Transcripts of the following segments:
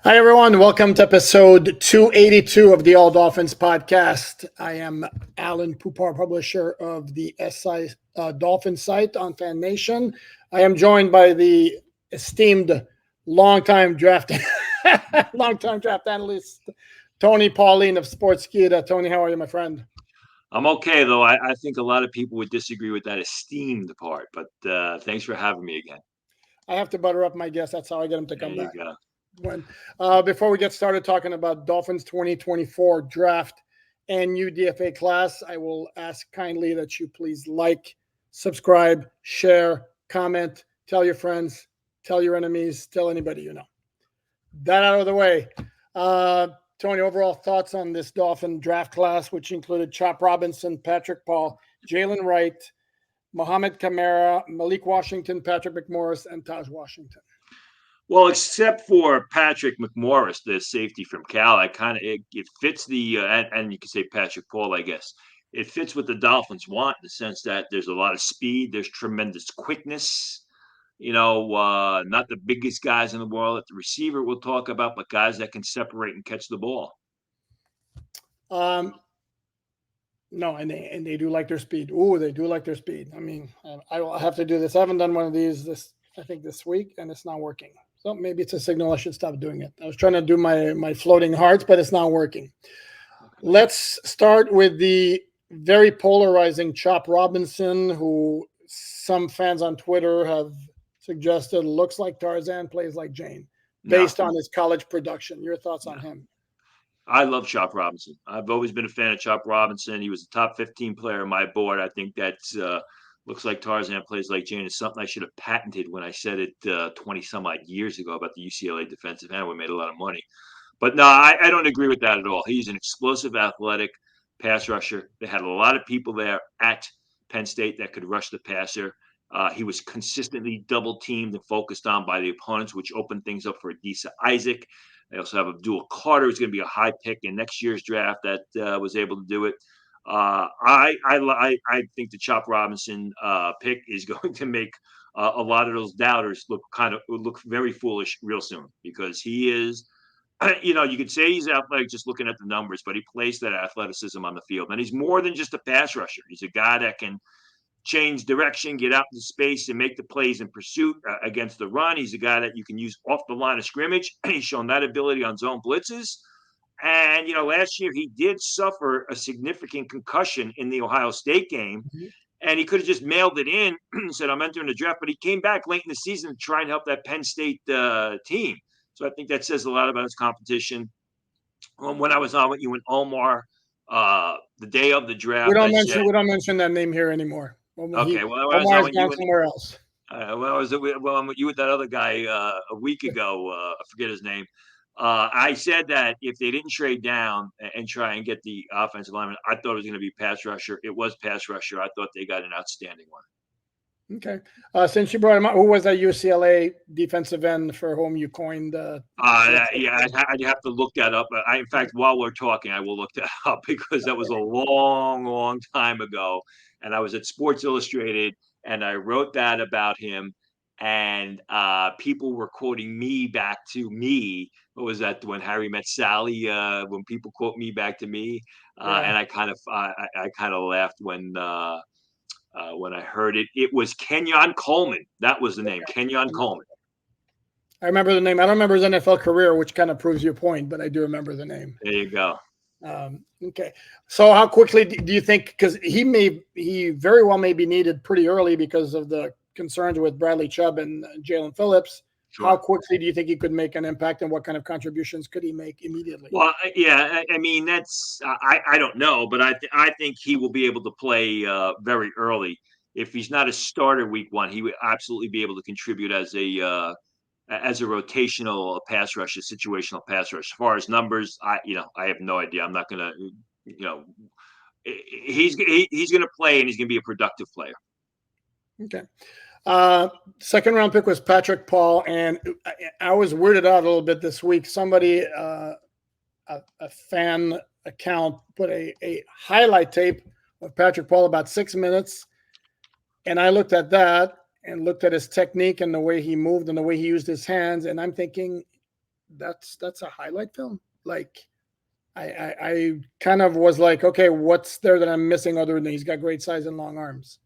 Hi, everyone. Welcome to episode 282 of the All Dolphins podcast. I am Alain, Poupart, publisher of the SI Dolphin site on Fan Nation. I am joined by the esteemed longtime draft analyst, Tony Pauline of Sportskeeda. Tony, how are you, my friend? I'm okay, though. I think a lot of people would disagree with that esteemed part, but thanks for having me again. I have to butter up my guests. That's how I get them to come There back. you go. Before we get started talking about Dolphins 2024 draft and UDFA class, I will ask kindly that you please like, subscribe, share, comment, tell your friends, tell your enemies, tell anybody you know. That out of the way. Tony, overall thoughts on this Dolphin draft class, which included Chop Robinson, Patrick Paul, Jalen Wright, Mohamed Kamara, Malik Washington, Patrick McMorris, and Taj Washington. Well, except for Patrick McMorris, the safety from Cal, it fits the and you can say Patrick Paul, I guess. It fits what the Dolphins want in the sense that there's a lot of speed, there's tremendous quickness. Not the biggest guys in the world at the receiver we'll talk about, but guys that can separate and catch the ball. No, and they do like their speed. Ooh, they do like their speed. I mean, I will have to do this. I haven't done one of these this week, and it's not working. So maybe it's a signal I should stop doing it. I was trying to do my floating hearts, but it's not working. Let's start with the very polarizing Chop Robinson, who some fans on Twitter have suggested looks like Tarzan, plays like Jane, based on his college production. Your thoughts on him? I love Chop Robinson. I've always been a fan of Chop Robinson. He was a top 15 player on my board. I think that's looks like Tarzan plays like Jane is something I should have patented when I said it 20 some odd years ago about the UCLA defensive end. We made a lot of money. But no, I don't agree with that at all. He's an explosive, athletic pass rusher. They had a lot of people there at Penn State that could rush the passer. He was consistently double teamed and focused on by the opponents, which opened things up for Adisa Isaac. They also have Abdul Carter, who's going to be a high pick in next year's draft that was able to do it. I think the Chop Robinson pick is going to make a lot of those doubters look very foolish real soon because he is. You could say he's athletic just looking at the numbers, but he plays that athleticism on the field, and he's more than just a pass rusher. He's a guy that can change direction, get out into space, and make the plays in pursuit against the run. He's a guy that you can use off the line of scrimmage. He's shown that ability on zone blitzes. And, last year he did suffer a significant concussion in the Ohio State game. Mm-hmm. And he could have just mailed it in and said, I'm entering the draft. But he came back late in the season to try and help that Penn State team. So I think that says a lot about his competition. When I was on with you and Omar the day of the draft, we don't mention that name here anymore. Okay, Omar's gone somewhere else. I'm with you with that other guy a week ago. I forget his name. I said that if they didn't trade down and try and get the offensive lineman, I thought it was going to be pass rusher. It was pass rusher. I thought they got an outstanding one. Okay. Since you brought him up, who was that UCLA defensive end for whom you coined? I'd have to look that up. In fact, while we're talking, I will look that up because that was a long, long time ago. And I was at Sports Illustrated, and I wrote that about him. And people were quoting me back to me. What was that? When Harry Met Sally? When people quote me back to me, and I kind of laughed when I heard it. It was Kenyon Coleman. That was the name, Kenyon Coleman. I remember the name. I don't remember his NFL career, which kind of proves your point, but I do remember the name. There you go. Okay. So how quickly do you think, because he very well may be needed pretty early because of the concerns with Bradley Chubb and Jalen Phillips. Sure. How quickly do you think he could make an impact, and what kind of contributions could he make immediately? Well, yeah, I mean, that's I don't know, but I think he will be able to play very early. If he's not a starter week one, he would absolutely be able to contribute as a rotational pass rush, a situational pass rush. As far as numbers, I have no idea. I'm not gonna, he's gonna play and he's gonna be a productive player. Okay. Second round pick was Patrick Paul, and I was weirded out a little bit this week. Somebody, a fan account, put a highlight tape of Patrick Paul about 6 minutes, and I looked at that and looked at his technique and the way he moved and the way he used his hands, and I'm thinking that's a highlight film. Like I kind of was like, okay, what's there that I'm missing other than he's got great size and long arms?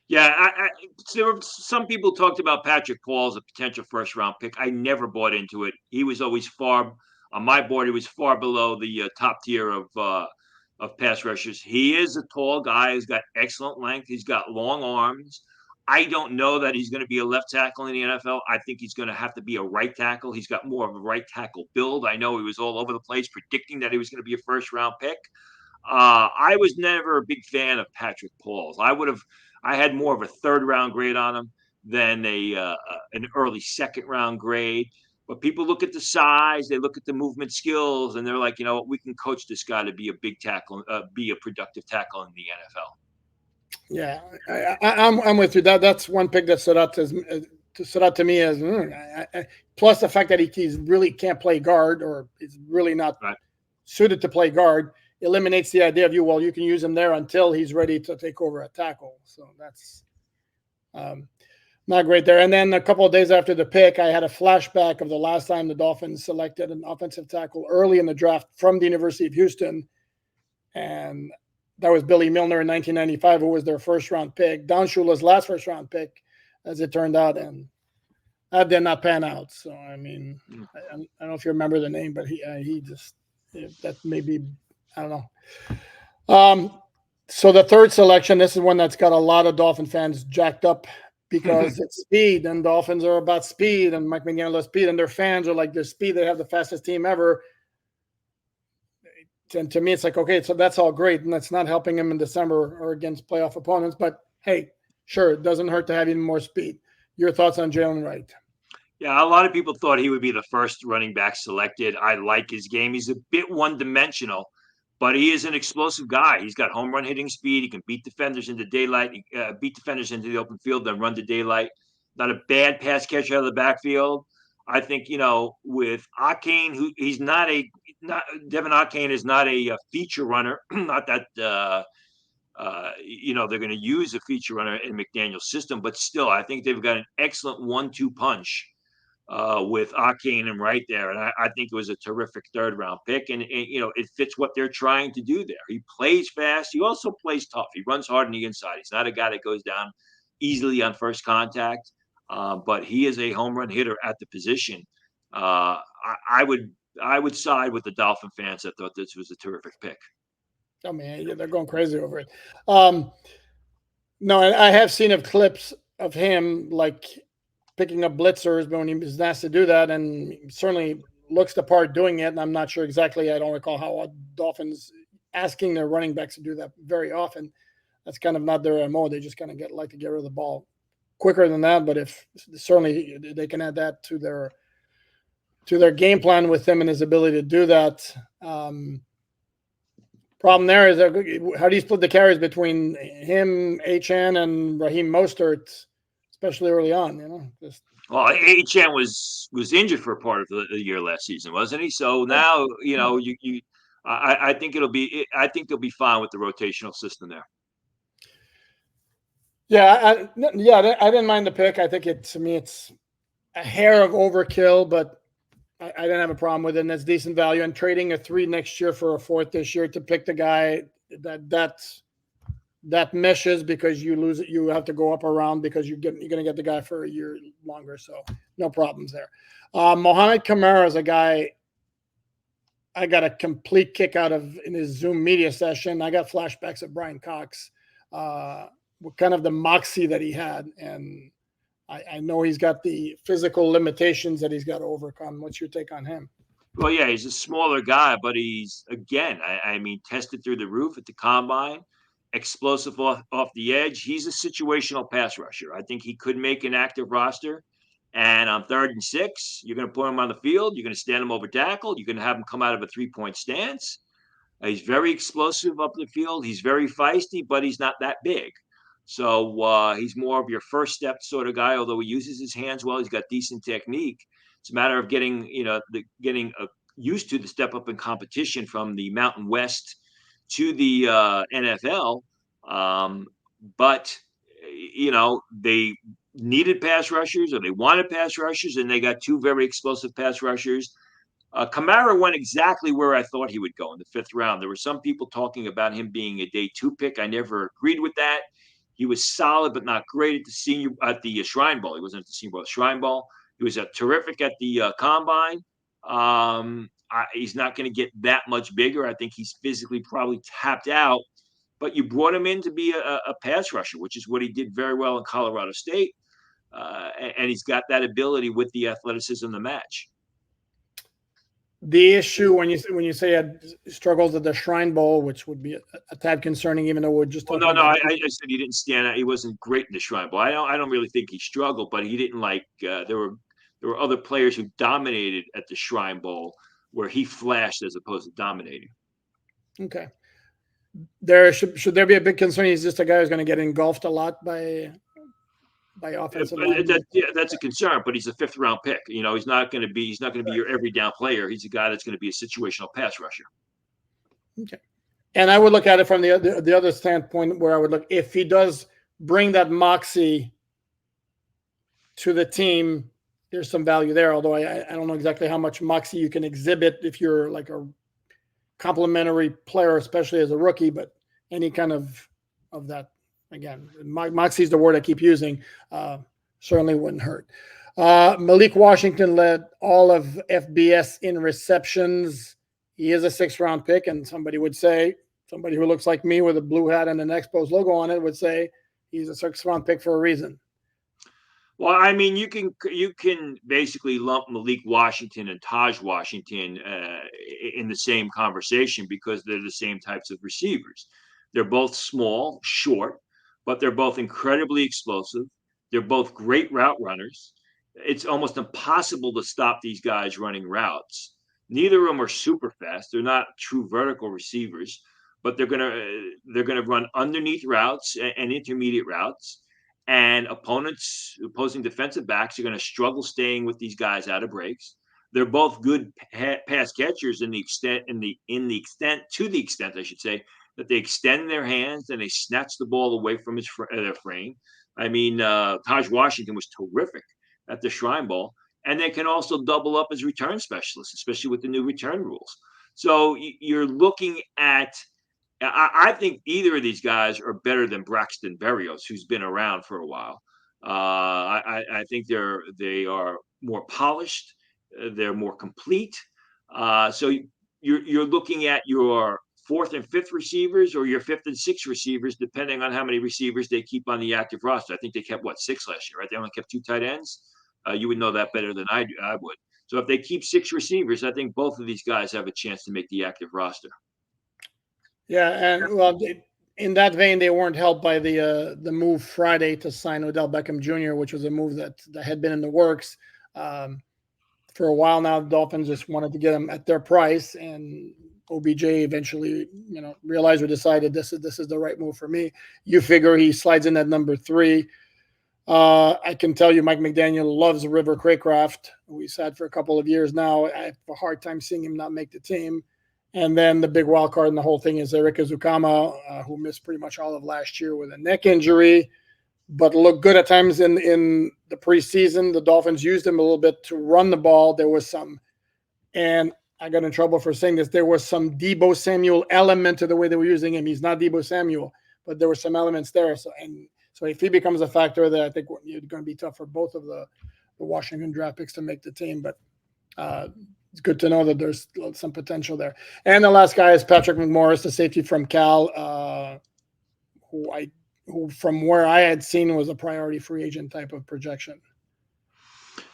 Yeah, there were some people talked about Patrick Paul as a potential first round pick. I never bought into it. He was always far on my board. He was far below the top tier of pass rushers. He is a tall guy. He's got excellent length. He's got long arms. I don't know that he's going to be a left tackle in the NFL. I think he's going to have to be a right tackle. He's got more of a right tackle build. I know he was all over the place predicting that he was going to be a first round pick. I was never a big fan of Patrick Pauls. I had more of a third round grade on him than an early second round grade. But people look at the size, they look at the movement skills, and they're like, we can coach this guy to be a big tackle, be a productive tackle in the NFL. Yeah, I'm with you. That's one pick that stood out to me as plus the fact that he really can't play guard or is really not suited to play guard eliminates the idea of you can use him there until he's ready to take over a tackle. So that's not great there. And then a couple of days after the pick, I had a flashback of the last time the Dolphins selected an offensive tackle early in the draft from the University of Houston, and that was Billy Milner in 1995, who was their first-round pick. Don Shula's last first-round pick, as it turned out, and that did not pan out. So, I mean, I don't know if you remember the name, but he just that maybe I don't know. So the third selection, this is one that's got a lot of Dolphin fans jacked up because it's speed, and Dolphins are about speed, and Mike McDaniel loves speed, and their fans are like, "Their speed, they have the fastest team ever." And to me, it's like, okay, so that's all great, and that's not helping him in December or against playoff opponents. But hey, sure, it doesn't hurt to have even more speed. Your thoughts on Jalen Wright? Yeah, a lot of people thought he would be the first running back selected. I like his game. He's a bit one-dimensional, but he is an explosive guy. He's got home run hitting speed. He can beat defenders into daylight, beat defenders into the open field, then run to daylight. Not a bad pass catcher out of the backfield. I think, with Aine, Devon Aine is not a feature runner. Not that, they're going to use a feature runner in McDaniel's system, but still, I think they've got an excellent 1-2 punch with Aine and right there. And I think it was a terrific third round pick. And, it fits what they're trying to do there. He plays fast. He also plays tough. He runs hard on the inside. He's not a guy that goes down easily on first contact. But he is a home run hitter at the position. I would side with the Dolphin fans that thought this was a terrific pick. Oh man, they're going crazy over it. No, I have seen clips of him like picking up blitzers, but when he was asked to do that, and certainly looks the part doing it. And I'm not sure exactly. I don't recall how Dolphins asking their running backs to do that very often. That's kind of not their MO. They just kind of like to get rid of the ball quicker than that, but if certainly they can add that to their game plan with him and his ability to do that. Problem there is how do you split the carries between him, HN, and Raheem Mostert, especially early on? Well, HN was injured for a part of the year last season, wasn't he? So now I think they'll be fine with the rotational system there. Yeah, I didn't mind the pick. I think to me it's a hair of overkill, but I didn't have a problem with it. And it's decent value. And trading a 3 next year for a 4th this year to pick the guy that meshes because you lose it, you have to go up around because you're going to get the guy for a year longer. So no problems there. Mohamed Kamara is a guy I got a complete kick out of in his Zoom media session. I got flashbacks of Brian Cox. Kind of the moxie that he had. And I know he's got the physical limitations that he's got to overcome. What's your take on him? Well, yeah, he's a smaller guy, but he's, again, tested through the roof at the combine, explosive off the edge. He's a situational pass rusher. I think he could make an active roster. And on 3rd and 6, you're going to put him on the field. You're going to stand him over tackle. You're going to have him come out of a 3-point stance. He's very explosive up the field. He's very feisty, but he's not that big. So he's more of your first step sort of guy, although he uses his hands well. He's got decent technique. It's a matter of getting used to the step up in competition from the Mountain West to the NFL. But they needed pass rushers, or they wanted pass rushers, and they got 2 very explosive pass rushers Kamara went exactly where I thought he would go in the 5th round. There were some people talking about him being a day 2 pick. I never agreed with that. He was solid, but not great at the Shrine Bowl. He wasn't at the Senior Bowl, Shrine Bowl. He was terrific at the Combine. He's not going to get that much bigger. I think he's physically probably tapped out. But you brought him in to be a pass rusher, which is what he did very well in Colorado State. And he's got that ability with the athleticism to match. The issue when you say he had struggles at the Shrine Bowl, which would be a tad concerning, even though we're just talking about I said he didn't stand out. He wasn't great in the Shrine Bowl. I don't really think he struggled, but he didn't there were other players who dominated at the Shrine Bowl where he flashed as opposed to dominating. Okay. There should there be a big concern? He's just a guy who's going to get engulfed a lot by offensive line. That's a concern, but he's a 5th round pick. He's not going to be your every down player. He's a guy that's going to be a situational pass rusher. Okay. And I would look at it from the other standpoint, where I would look, if he does bring that moxie to the team, there's some value there. Although I don't know exactly how much moxie you can exhibit if you're like a complimentary player, especially as a rookie, but any kind of that. Again, moxie is the word I keep using. Certainly wouldn't hurt. Malik Washington led all of FBS in receptions. He is a 6th round pick, and somebody who looks like me with a blue hat and an Expos logo on it would say he's a 6th round pick for a reason. Well, I mean, you can basically lump Malik Washington and Taj Washington in the same conversation because they're the same types of receivers. They're both small, short, but they're both incredibly explosive. They're both great route runners. It's almost impossible to stop these guys running routes. Neither of them are super fast. They're not true vertical receivers, but they're gonna run underneath routes and intermediate routes. And opposing defensive backs are going to struggle staying with these guys out of breaks. They're both good pass catchers to the extent I should say, that they extend their hands and they snatch the ball away from their frame. I mean, Taj Washington was terrific at the Shrine Bowl, and they can also double up as return specialists, especially with the new return rules. So you're looking at, I think either of these guys are better than Braxton Berrios, who's been around for a while. I think they are more polished, they're more complete. So you're looking at your 4th and 5th receivers or your 5th and 6th receivers, depending on how many receivers they keep on the active roster. I think they kept 6 last year, right? They only kept 2 tight ends. You would know that better than I would. So if they keep 6 receivers, I think both of these guys have a chance to make the active roster. Yeah, and well, in that vein, they weren't helped by the move Friday to sign Odell Beckham Jr., which was a move that had been in the works for a while now. The Dolphins just wanted to get him at their price, and OBJ eventually, realized or decided this is the right move for me. You figure he slides in at number 3. I can tell you, Mike McDaniel loves River Craycraft, who he's had for a couple of years now. I have a hard time seeing him not make the team. And then the big wild card in the whole thing is Eric Ezukama, who missed pretty much all of last year with a neck injury, but looked good at times in the preseason. The Dolphins used him a little bit to run the ball. There was some, and I got in trouble for saying this, there was some Deebo Samuel element to the way they were using him. He's not Deebo Samuel, but there were some elements there. So if he becomes a factor there, I think it's going to be tough for both of the Washington draft picks to make the team. But it's good to know that there's some potential there. And the last guy is Patrick McMorris, the safety from Cal, who from where I had seen was a priority free agent type of projection.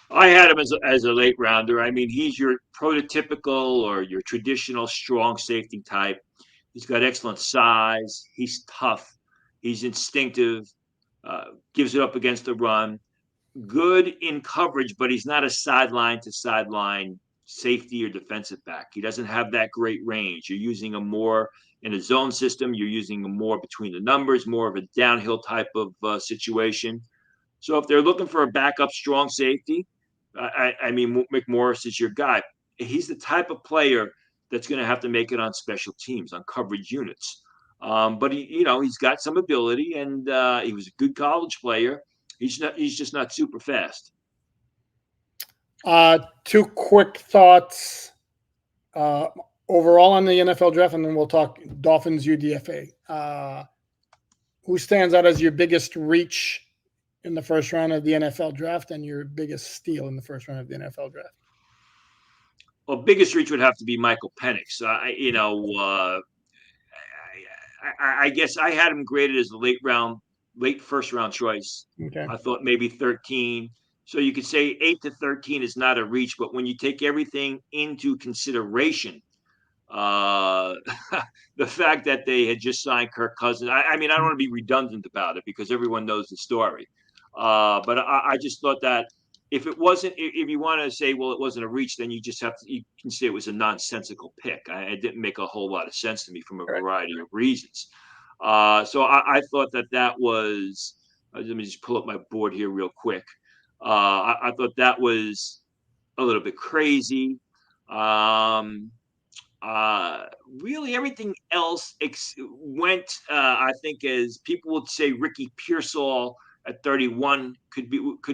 I had him as a late rounder. I mean, he's your prototypical or your traditional strong safety type. He's got excellent size. He's tough. He's instinctive. Gives it up against the run. Good in coverage, but he's not a sideline to sideline safety or defensive back. He doesn't have that great range. You're using him more in a zone system. You're using him more between the numbers, more of a downhill type of situation. So if they're looking for a backup strong safety, I mean, McMorris is your guy. He's the type of player that's going to have to make it on special teams, on coverage units. But he's got some ability, and he was a good college player. He's just not super fast. 2 quick thoughts. overall on the NFL draft, and then we'll talk Dolphins UDFA. Who stands out as your biggest reach in the first round of the NFL draft and your biggest steal in the first round of the NFL draft? Well, biggest reach would have to be Michael Penix. I guess I had him graded as a late first round choice. Okay. I thought maybe 13. So you could say 8 to 13 is not a reach, but when you take everything into consideration, the fact that they had just signed Kirk Cousins, I mean, I don't want to be redundant about it because everyone knows the story. But I just thought that if you want to say, well, it wasn't a reach, then you can say it was a nonsensical pick. It didn't make a whole lot of sense to me from a variety of reasons. So I thought that was, let me just pull up my board here real quick. I thought that was a little bit crazy. Really everything else went, I think, as people would say, Ricky Pearsall at 31 could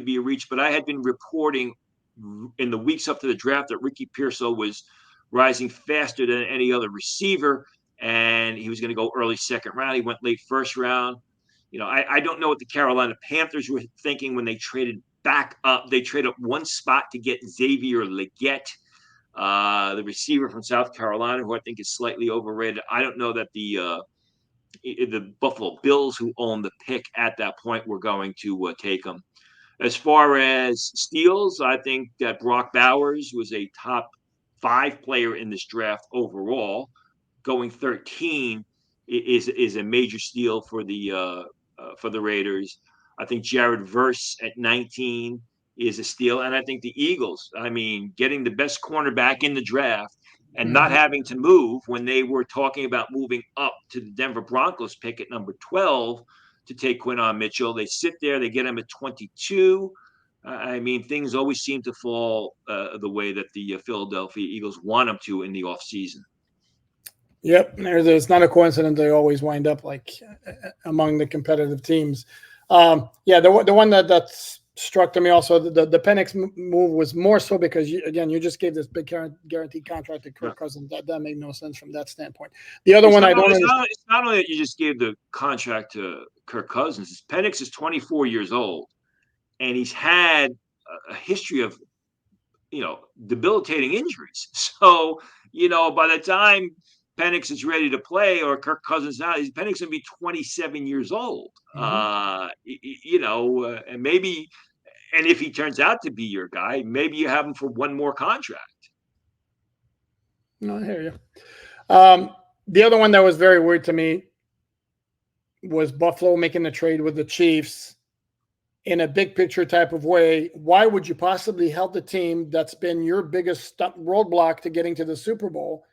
be a reach, but I had been reporting in the weeks up to the draft that Ricky Pearsall was rising faster than any other receiver, and he was going to go early second round. He went late first round. I don't know what the Carolina Panthers were thinking when they traded back up. They traded up one spot to get Xavier Legette, the receiver from South Carolina, who I think is slightly overrated. I don't know that the Buffalo Bills, who owned the pick at that point, were going to take him. As far as steals, I think that Brock Bowers was a top 5 player in this draft overall. Going 13 is a major steal for the Raiders. I think Jared Verse at 19 is a steal. And I think the Eagles, getting the best cornerback in the draft and not having to move when they were talking about moving up to the Denver Broncos pick at number 12 to take Quinton Mitchell. They sit there, they get him at 22. Things always seem to fall the way that the Philadelphia Eagles want them to in the offseason. Yep, there's not a coincidence they always wind up among the competitive teams. The one that's struck to me also, the Penix move was more so because you just gave this big guaranteed contract to Kirk Cousins. That made no sense from that standpoint. The other one it's not only that you just gave the contract to Kirk Cousins. Penix is 24 years old, and he's had a history of debilitating injuries. So by the time Penix is ready to play or Kirk Cousins now, Penix going to be 27 years old. And maybe, and if he turns out to be your guy, maybe you have him for one more contract. No, I hear you. The other one that was very weird to me was Buffalo making the trade with the Chiefs in a big picture type of way. Why would you possibly help the team that's been your biggest roadblock to getting to the Super Bowl?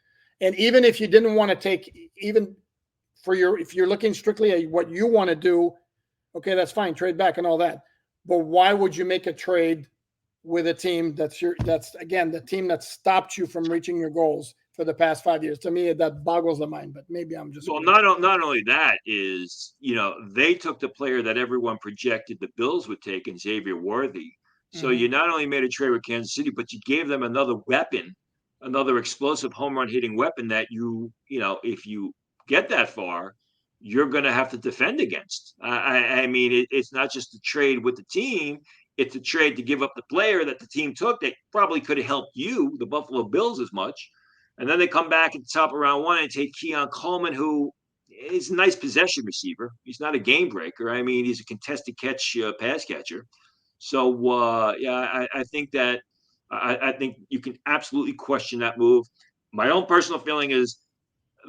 And even if you didn't want to take, even if you're looking strictly at what you want to do, okay, that's fine, trade back and all that. But why would you make a trade with a team that's again the team that stopped you from reaching your goals for the past 5 years? To me, that boggles the mind. But maybe I'm just not only that is they took the player that everyone projected the Bills would take in Xavier Worthy. So you not only made a trade with Kansas City, but you gave them another weapon. Another explosive home run hitting weapon that if you get that far, you're going to have to defend against. It's not just a trade with the team. It's a trade to give up the player that the team took that probably could have helped you, the Buffalo Bills, as much. And then they come back at the top of round 1 and take Keon Coleman, who is a nice possession receiver. He's not a game breaker. He's a contested catch pass catcher. So, I think that I think you can absolutely question that move. My own personal feeling is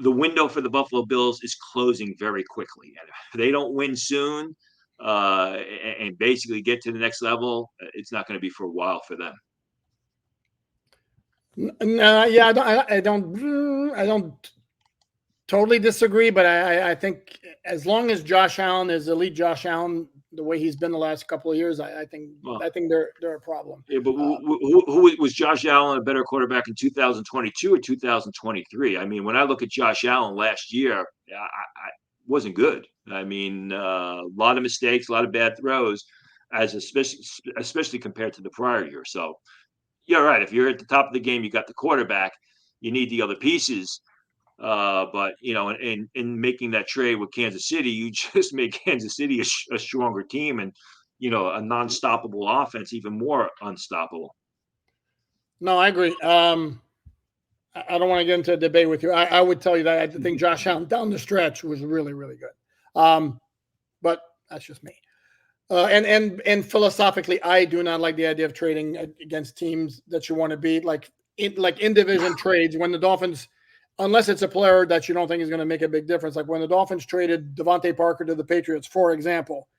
the window for the Buffalo Bills is closing very quickly. And if they don't win soon and basically get to the next level, it's not going to be for a while for them. I don't totally disagree, but I think as long as Josh Allen is elite Josh Allen, the way he's been the last couple of years, I think they're a problem. Yeah, but who was Josh Allen a better quarterback in 2022 or 2023? When I look at Josh Allen last year, I wasn't good. A lot of mistakes, a lot of bad throws, especially compared to the prior year. So you're right. If you're at the top of the game, you got the quarterback. you need the other pieces. But in making that trade with Kansas City, you just made Kansas City a stronger team, and a non-stoppable offense even more unstoppable. No, I agree. I don't want to get into a debate with you. I would tell you that I think Josh Allen down the stretch was really, really good. But that's just me. And philosophically, I do not like the idea of trading against teams that you want to beat, like in division trades. When the Dolphins, unless it's a player that you don't think is going to make a big difference, like when the Dolphins traded Devonta Parker to the Patriots, for example,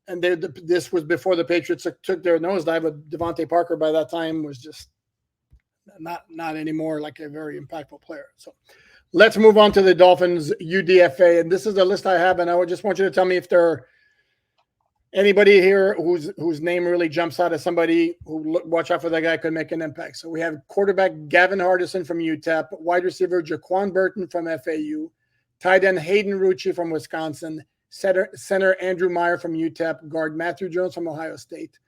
and this was before the Patriots took their nosedive, but Devonta Parker by that time was just not anymore like a very impactful player. So let's move on to the Dolphins UDFA, and this is the list I have, and I would just want you to tell me if there are anybody here whose name really jumps out as somebody who watch out for that guy could make an impact. So we have quarterback Gavin Hardison from UTEP, wide receiver Jaquan Burton from FAU, tight end Hayden Rucci from Wisconsin, center Andrew Meyer from UTEP, guard Matthew Jones from Ohio State,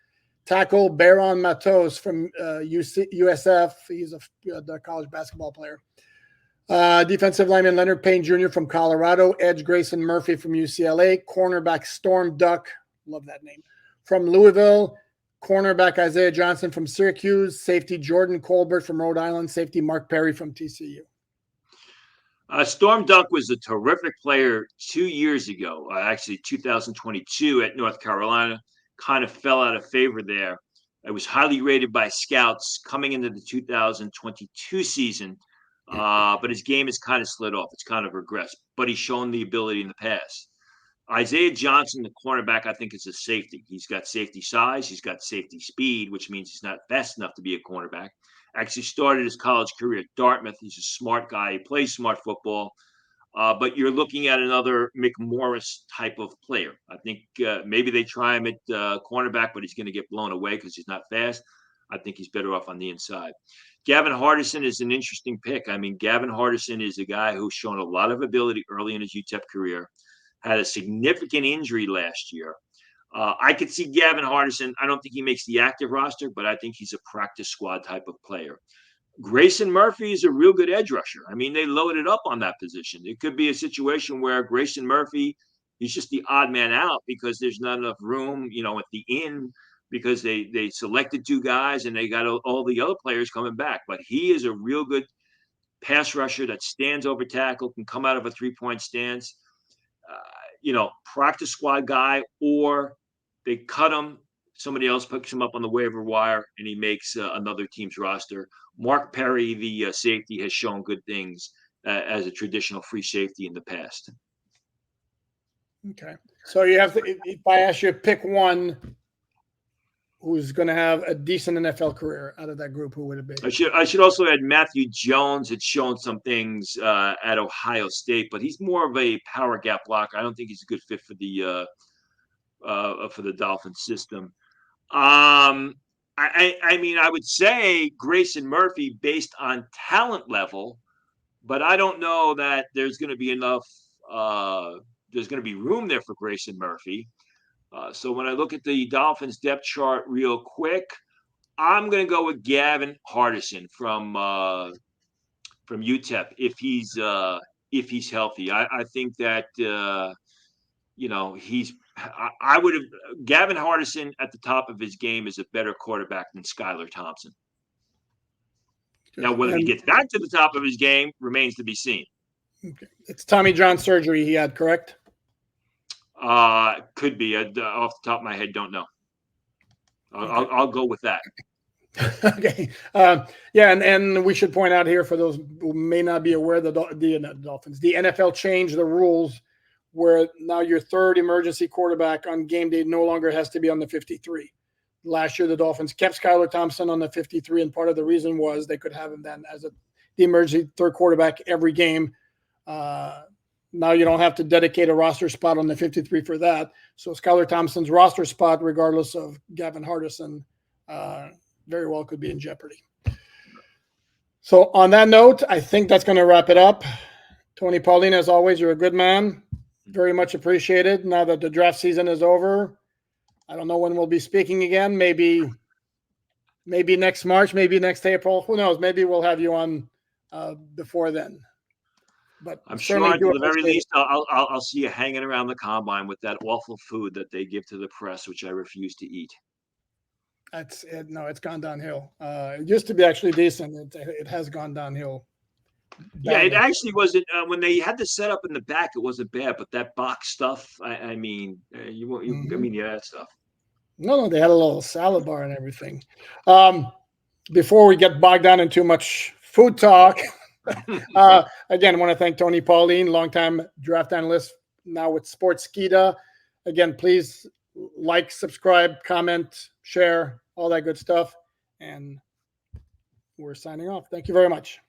tackle Baron Matos from USF. He's a college basketball player. Defensive lineman Leonard Payne Jr. from Colorado, edge Grayson Murphy from UCLA, cornerback Storm Duck, love that name, from Louisville, cornerback Isaiah Johnson from Syracuse, safety Jordan Colbert from Rhode Island, safety Mark Perry from TCU. Storm Duck was a terrific player 2 years ago, actually 2022 at North Carolina. Kind of fell out of favor there. It was highly rated by scouts coming into the 2022 season, but his game has kind of slid off. It's kind of regressed, but he's shown the ability in the past. Isaiah Johnson, the cornerback, I think is a safety. He's got safety size. He's got safety speed, which means he's not fast enough to be a cornerback. Actually started his college career at Dartmouth. He's a smart guy. He plays smart football. But you're looking at another McMorris type of player. I think maybe they try him at cornerback, but he's going to get blown away because he's not fast. I think he's better off on the inside. Gavin Hardison is an interesting pick. I mean, Gavin Hardison is a guy who's shown a lot of ability early in his UTEP career, had a significant injury last year. I could see Gavin Hardison. I don't think he makes the active roster, but I think he's a practice squad type of player. Grayson Murphy is a real good edge rusher. I mean, they loaded up on that position. It could be a situation where Grayson Murphy, he's just the odd man out because there's not enough room, at the end because they selected two guys and they got all the other players coming back. But he is a real good pass rusher that stands over tackle, can come out of a three-point stance. Practice squad guy, or they cut him. Somebody else picks him up on the waiver wire, and he makes another team's roster. Mark Perry, the safety, has shown good things as a traditional free safety in the past. Okay. So you have to, if I ask you to pick one who's going to have a decent NFL career out of that group, who would it be? I should also add Matthew Jones had shown some things at Ohio State, but he's more of a power gap blocker. I don't think he's a good fit for the Dolphin system. I mean, I would say Grayson Murphy based on talent level, but I don't know that there's going to be enough. There's going to be room there for Grayson Murphy. So when I look at the Dolphins depth chart real quick, I'm going to go with Gavin Hardison from UTEP if he's healthy. I think that I would have Gavin Hardison at the top of his game is a better quarterback than Skylar Thompson. Now, whether he gets back to the top of his game remains to be seen. Okay. It's Tommy John surgery he had, correct? Could be. Off the top of my head, don't know. I'll go with that. Okay. And we should point out here for those who may not be aware, the Dolphins, the NFL changed the rules where now your third emergency quarterback on game day no longer has to be on the 53. Last year, the Dolphins kept Skylar Thompson on the 53, and part of the reason was they could have him then as the emergency third quarterback every game. Now you don't have to dedicate a roster spot on the 53 for that. So Skylar Thompson's roster spot, regardless of Gavin Hardison, very well could be in jeopardy. So on that note, I think that's going to wrap it up. Tony Pauline, as always, you're a good man. Very much appreciated. Now that the draft season is over, I don't know when we'll be speaking again. Maybe next March, maybe next April. Who knows? Maybe we'll have you on before then. But I'm certainly sure, do at the very appreciate it. least, I'll see you hanging around the combine with that awful food that they give to the press, which I refuse to eat. That's it. No, it's gone downhill. It used to be actually decent. It has gone downhill. Yeah, it Badly. actually wasn't when they had the setup in the back. It wasn't bad, but that box stuff. I mean, you won't. I Mhm. mean, yeah, that stuff. No, they had a little salad bar and everything. Before we get bogged down in too much food talk, again, I want to thank Tony Pauline, longtime draft analyst, now with Sportskeeda. Again, please like, subscribe, comment, share, all that good stuff. And we're signing off. Thank you very much.